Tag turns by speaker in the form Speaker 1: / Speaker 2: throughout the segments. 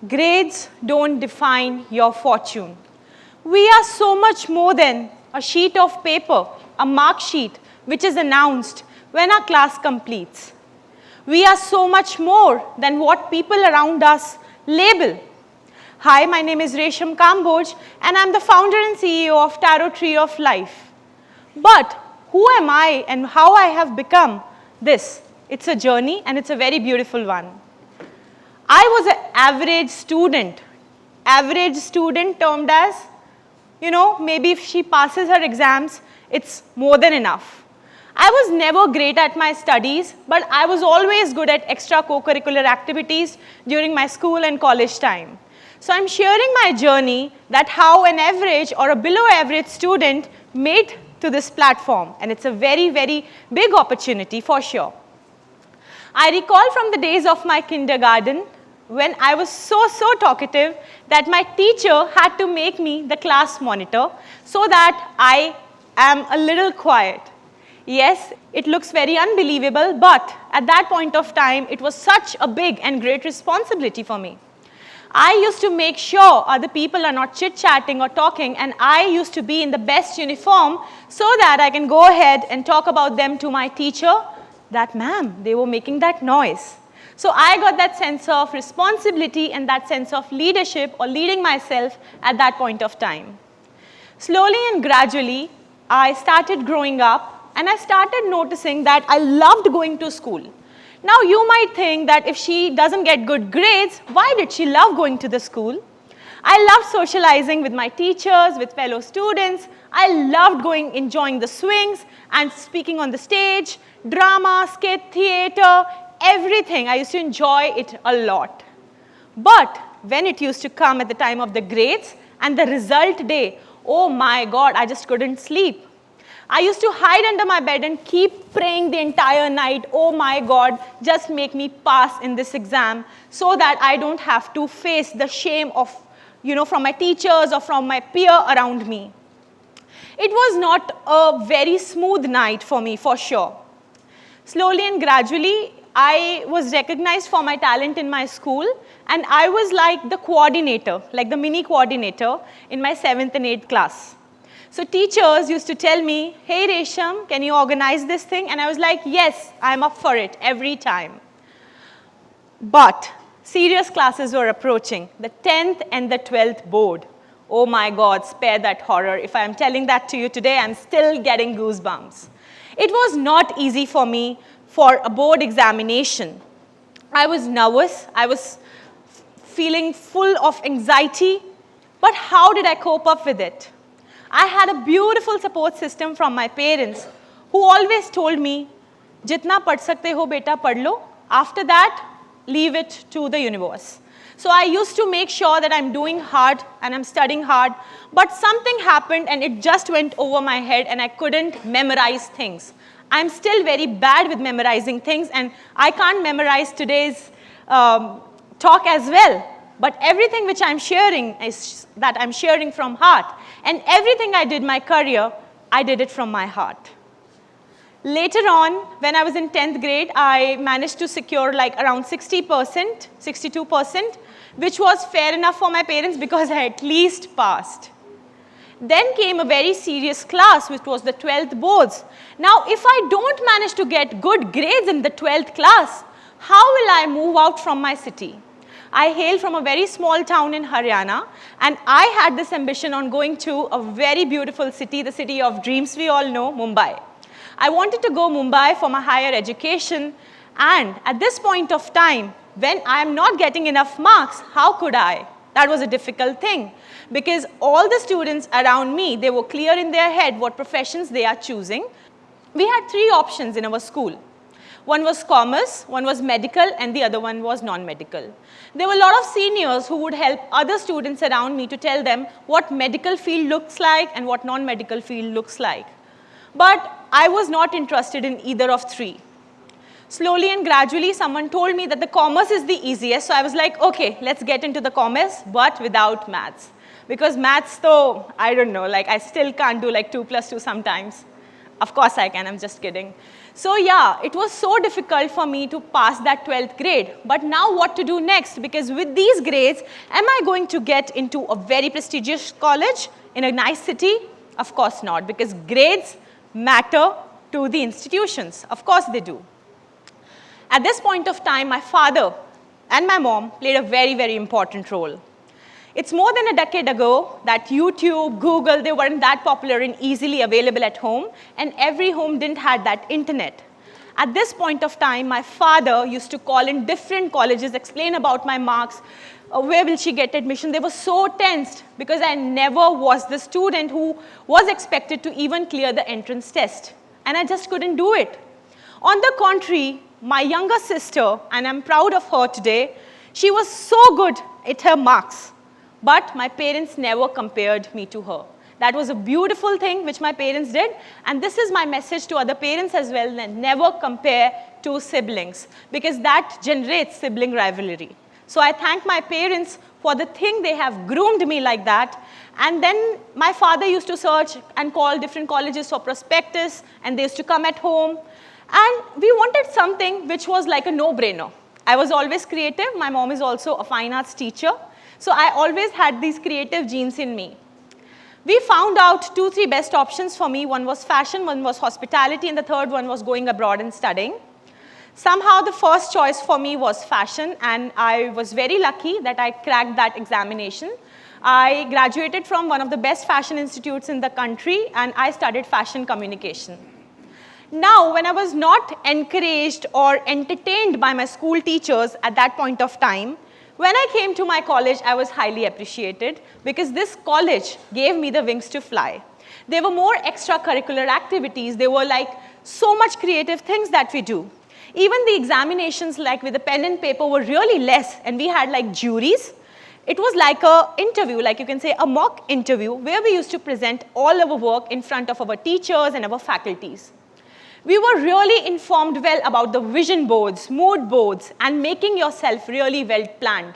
Speaker 1: Grades don't define your fortune. We are so much more than a sheet of paper, a mark sheet, which is announced when our class completes. We are so much more than what people around us label. Hi, my name is Resham Kamboj, and I'm the founder and CEO of Tarot Tree of Life. But who am I and how I have become this? It's a journey, and it's a very beautiful one. I was an average student termed as, maybe if she passes her exams, it's more than enough. I was never great at my studies, but I was always good at extra co-curricular activities during my school and college time. So I'm sharing my journey that how an average or a below average student made to this platform, and it's a very, very big opportunity for sure. I recall from the days of my kindergarten when I was so talkative that my teacher had to make me the class monitor so that I am a little quiet. Yes, it looks very unbelievable, but at that point of time, it was such a big and great responsibility for me. I used to make sure other people are not chit-chatting or talking, and I used to be in the best uniform so that I can go ahead and talk about them to my teacher that, ma'am, they were making that noise. So I got that sense of responsibility and that sense of leadership or leading myself at that point of time. Slowly and gradually, I started growing up and I started noticing that I loved going to school. Now you might think that if she doesn't get good grades, why did she love going to the school? I loved socializing with my teachers, with fellow students. I loved enjoying the swings and speaking on the stage, drama, skit, theater, everything. I used to enjoy it a lot. But when it used to come at the time of the grades and the result day, oh my God, I just couldn't sleep. I used to hide under my bed and keep praying the entire night, oh my God, just make me pass in this exam so that I don't have to face the shame of, from my teachers or from my peer around me. It was not a very smooth night for me, for sure. Slowly and gradually, I was recognized for my talent in my school, and I was like the coordinator, like the mini coordinator in my 7th and 8th class. So teachers used to tell me, hey Resham, can you organize this thing? And I was like, yes, I'm up for it every time. But serious classes were approaching, the 10th and the 12th board. Oh my God, spare that horror. If I'm telling that to you today, I'm still getting goosebumps. It was not easy for me for a board examination. I was nervous, I was feeling full of anxiety, but how did I cope up with it? I had a beautiful support system from my parents who always told me, jitna pad sakte ho beta pad lo, after that, leave it to the universe. So I used to make sure that I'm doing hard and I'm studying hard, but something happened and it just went over my head and I couldn't memorize things. I'm still very bad with memorizing things, and I can't memorize today's talk as well. But everything which I'm sharing is that I'm sharing from heart. And everything I did my career, I did it from my heart. Later on, when I was in 10th grade, I managed to secure like around 60%, 62%, which was fair enough for my parents because I at least passed. Then came a very serious class, which was the 12th boards. Now, if I don't manage to get good grades in the 12th class, how will I move out from my city? I hail from a very small town in Haryana, and I had this ambition on going to a very beautiful city, the city of dreams we all know, Mumbai. I wanted to go Mumbai for my higher education, and at this point of time, when I am not getting enough marks, how could I? That was a difficult thing, because all the students around me, they were clear in their head what professions they are choosing. We had 3 options in our school. One was commerce, one was medical, and the other one was non-medical. There were a lot of seniors who would help other students around me to tell them what medical field looks like and what non-medical field looks like. But I was not interested in either of 3. Slowly and gradually, someone told me that the commerce is the easiest, so I was like, okay, let's get into the commerce, but without maths. Because maths, though, I don't know, like I still can't do like 2 plus 2 sometimes. Of course I can, I'm just kidding. So yeah, it was so difficult for me to pass that 12th grade. But now what to do next? Because with these grades, am I going to get into a very prestigious college in a nice city? Of course not, because grades matter to the institutions. Of course they do. At this point of time, my father and my mom played a very, very important role. It's more than a decade ago that YouTube, Google, they weren't that popular and easily available at home, and every home didn't have that internet. At this point of time, my father used to call in different colleges, explain about my marks, where will she get admission. They were so tensed because I never was the student who was expected to even clear the entrance test, and I just couldn't do it. On the contrary, my younger sister, and I'm proud of her today, she was so good at her marks. But my parents never compared me to her. That was a beautiful thing which my parents did. And this is my message to other parents as well, that never compare two siblings, because that generates sibling rivalry. So I thank my parents for the thing they have groomed me like that. And then my father used to search and call different colleges for prospectus, and they used to come at home. And we wanted something which was like a no-brainer. I was always creative. My mom is also a fine arts teacher. So I always had these creative genes in me. We found out 2, 3 best options for me. One was fashion, one was hospitality, and the third one was going abroad and studying. Somehow the first choice for me was fashion, and I was very lucky that I cracked that examination. I graduated from one of the best fashion institutes in the country, and I studied fashion communication. Now, when I was not encouraged or entertained by my school teachers at that point of time, when I came to my college, I was highly appreciated because this college gave me the wings to fly. There were more extracurricular activities. There were like so much creative things that we do. Even the examinations like with the pen and paper were really less, and we had like juries. It was like an interview, like you can say a mock interview, where we used to present all our work in front of our teachers and our faculties. We were really informed well about the vision boards, mood boards, and making yourself really well planned.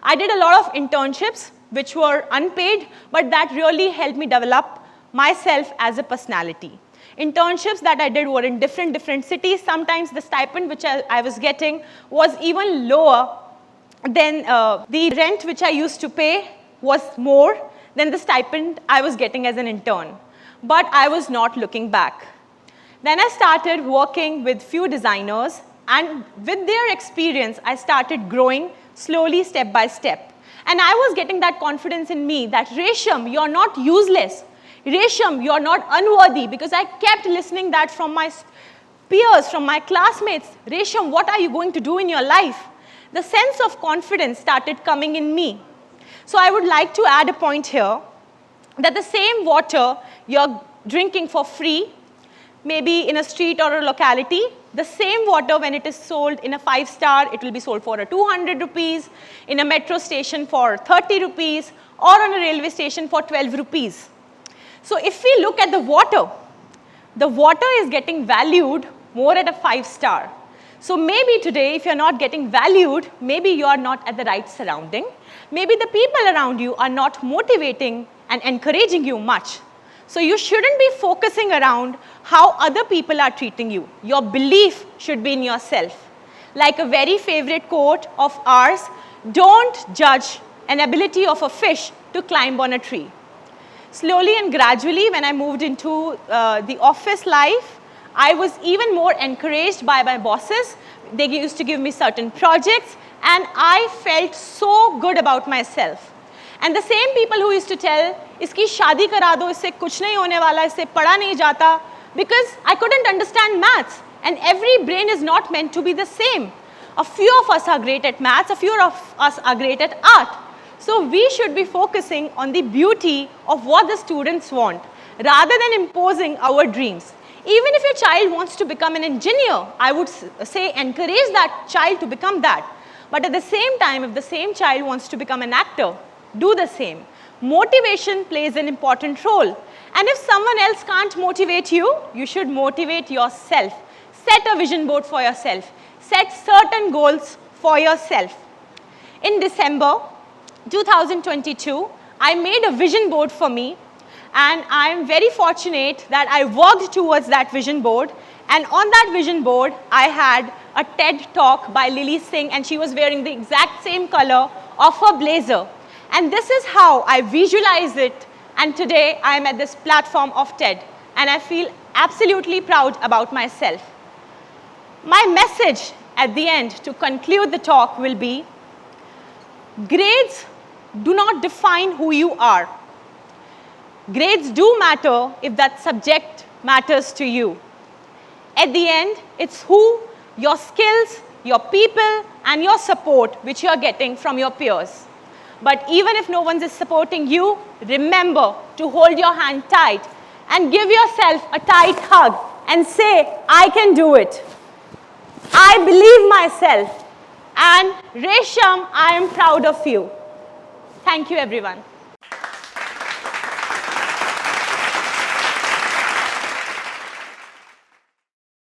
Speaker 1: I did a lot of internships, which were unpaid, but that really helped me develop myself as a personality. Internships that I did were in different cities. Sometimes the stipend which I was getting was even lower than the rent which I used to pay was more than the stipend I was getting as an intern. But I was not looking back. Then I started working with few designers, and with their experience, I started growing slowly, step by step. And I was getting that confidence in me that, Resham, you're not useless. Resham, you're not unworthy, because I kept listening that from my peers, from my classmates. Resham, what are you going to do in your life? The sense of confidence started coming in me. So I would like to add a point here that the same water you're drinking for free, maybe in a street or a locality, the same water when it is sold in a 5-star, it will be sold for 200 rupees, in a metro station for 30 rupees, or on a railway station for 12 rupees. So if we look at the water is getting valued more at a 5-star. So maybe today, if you're not getting valued, maybe you are not at the right surrounding. Maybe the people around you are not motivating and encouraging you much. So you shouldn't be focusing around how other people are treating you. Your belief should be in yourself. Like a very favorite quote of ours, don't judge an ability of a fish to climb on a tree. Slowly and gradually, when I moved into the office life, I was even more encouraged by my bosses. They used to give me certain projects, and I felt so good about myself. And the same people who used to tell, iski shaadi kara do, isse kuch nahi hone wala, isse pada nahi jata, because I couldn't understand maths, and every brain is not meant to be the same. A few of us are great at maths, a few of us are great at art. So we should be focusing on the beauty of what the students want, rather than imposing our dreams. Even if your child wants to become an engineer, I would say encourage that child to become that. But at the same time, if the same child wants to become an actor, do the same. Motivation plays an important role. And if someone else can't motivate you, you should motivate yourself. Set a vision board for yourself. Set certain goals for yourself. In December 2022, I made a vision board for me, and I am very fortunate that I worked towards that vision board, And on that vision board, I had a TED talk by Lily Singh, and she was wearing the exact same color of her blazer. And this is how I visualize it. And today, I am at this platform of TED, and I feel absolutely proud about myself. My message at the end to conclude the talk will be, grades do not define who you are. Grades do matter if that subject matters to you. At the end, it's who, your skills, your people, and your support which you are getting from your peers. But even if no one is supporting you, remember to hold your hand tight and give yourself a tight hug and say, I can do it. I believe myself. And Resham, I am proud of you. Thank you, everyone.